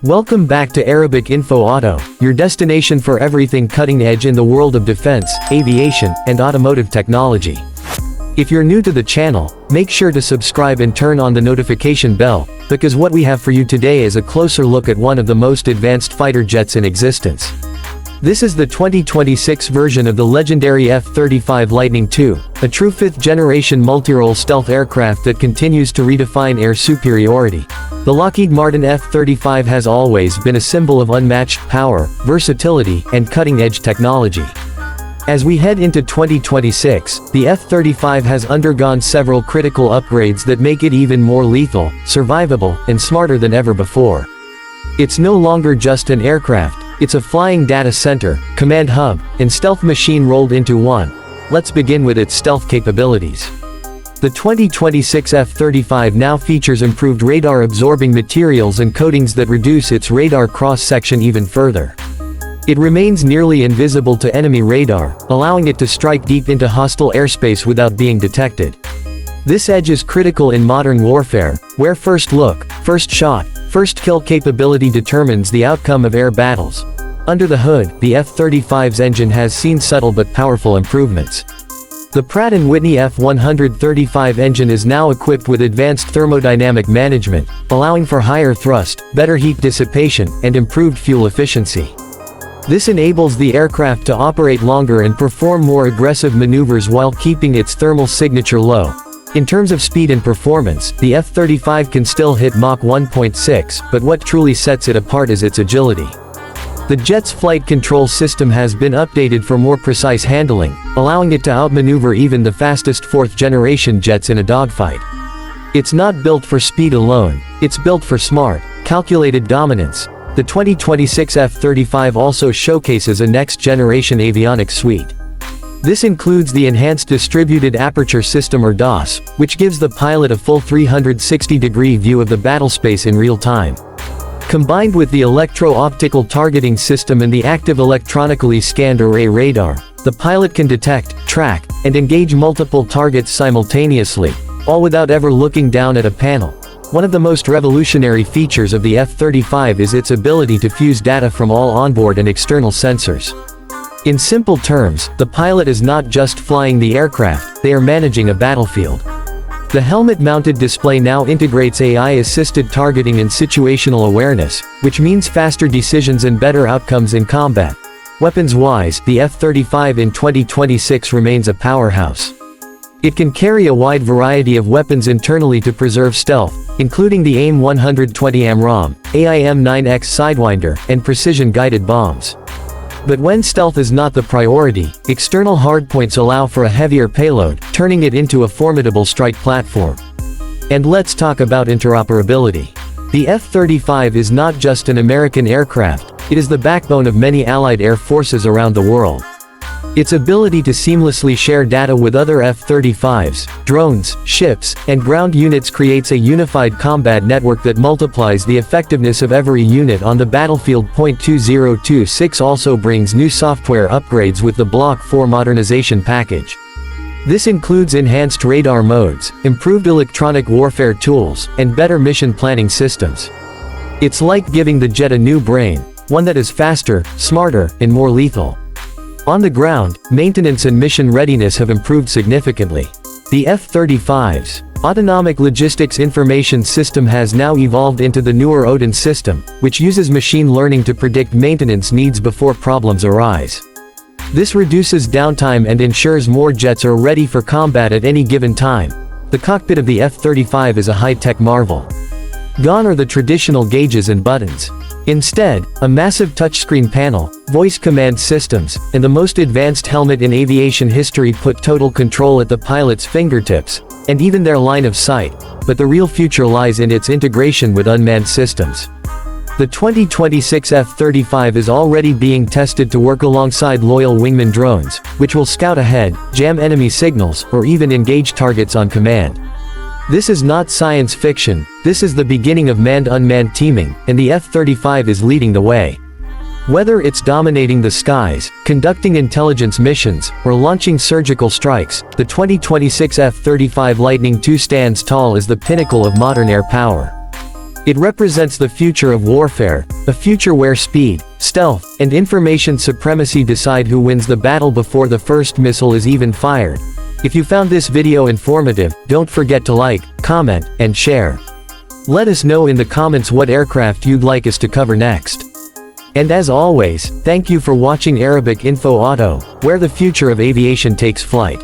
Welcome back to Arabic Info Auto, your destination for everything cutting edge in the world of defense, aviation, and automotive technology. If you're new to the channel, make sure to subscribe and turn on the notification bell, because what we have for you today is a closer look at one of the most advanced fighter jets in existence. This is the 2026 version of the legendary F-35 Lightning II, a true fifth-generation multirole stealth aircraft that continues to redefine air superiority. The Lockheed Martin F-35 has always been a symbol of unmatched power, versatility, and cutting-edge technology. As we head into 2026, the F-35 has undergone several critical upgrades that make it even more lethal, survivable, and smarter than ever before. It's no longer just an aircraft, it's a flying data center, command hub, and stealth machine rolled into one. Let's begin with its stealth capabilities. The 2026 F-35 now features improved radar-absorbing materials and coatings that reduce its radar cross-section even further. It remains nearly invisible to enemy radar, allowing it to strike deep into hostile airspace without being detected. This edge is critical in modern warfare, where first look, first shot, first kill capability determines the outcome of air battles. Under the hood, the F-35's engine has seen subtle but powerful improvements. The Pratt & Whitney F-135 engine is now equipped with advanced thermodynamic management, allowing for higher thrust, better heat dissipation, and improved fuel efficiency. This enables the aircraft to operate longer and perform more aggressive maneuvers while keeping its thermal signature low. In terms of speed and performance, the F-35 can still hit Mach 1.6, but what truly sets it apart is its agility. The jet's flight control system has been updated for more precise handling, allowing it to outmaneuver even the fastest fourth-generation jets in a dogfight. It's not built for speed alone, it's built for smart, calculated dominance. The 2026 F-35 also showcases a next-generation avionics suite. This includes the Enhanced Distributed Aperture System or DAS, which gives the pilot a full 360-degree view of the battlespace in real time. Combined with the electro-optical targeting system and the active electronically scanned array radar, the pilot can detect, track, and engage multiple targets simultaneously, all without ever looking down at a panel. One of the most revolutionary features of the F-35 is its ability to fuse data from all onboard and external sensors. In simple terms, the pilot is not just flying the aircraft, they are managing a battlefield. The helmet-mounted display now integrates AI-assisted targeting and situational awareness, which means faster decisions and better outcomes in combat. Weapons-wise, the F-35 in 2026 remains a powerhouse. It can carry a wide variety of weapons internally to preserve stealth, including the AIM-120 AMRAAM, AIM-9X Sidewinder, and precision-guided bombs. But when stealth is not the priority, external hardpoints allow for a heavier payload, turning it into a formidable strike platform. And let's talk about interoperability. The F-35 is not just an American aircraft, it is the backbone of many allied air forces around the world. Its ability to seamlessly share data with other F-35s, drones, ships, and ground units creates a unified combat network that multiplies the effectiveness of every unit on the battlefield. 2026 also brings new software upgrades with the Block 4 modernization package. This includes enhanced radar modes, improved electronic warfare tools, and better mission planning systems. It's like giving the jet a new brain, one that is faster, smarter, and more lethal. On the ground, maintenance and mission readiness have improved significantly. The F-35's Autonomic Logistics Information System has now evolved into the newer Odin system, which uses machine learning to predict maintenance needs before problems arise. This reduces downtime and ensures more jets are ready for combat at any given time. The cockpit of the F-35 is a high-tech marvel. Gone are the traditional gauges and buttons. Instead, a massive touchscreen panel, voice command systems, and the most advanced helmet in aviation history put total control at the pilot's fingertips, and even their line of sight, but the real future lies in its integration with unmanned systems. The 2026 F-35 is already being tested to work alongside loyal wingman drones, which will scout ahead, jam enemy signals, or even engage targets on command. This is not science fiction, this is the beginning of manned-unmanned teaming, and the F-35 is leading the way. Whether it's dominating the skies, conducting intelligence missions, or launching surgical strikes, the 2026 F-35 Lightning II stands tall as the pinnacle of modern air power. It represents the future of warfare, a future where speed, stealth, and information supremacy decide who wins the battle before the first missile is even fired. If you found this video informative, don't forget to like, comment, and share. Let us know in the comments what aircraft you'd like us to cover next. And as always, thank you for watching Arabic Info Auto, where the future of aviation takes flight.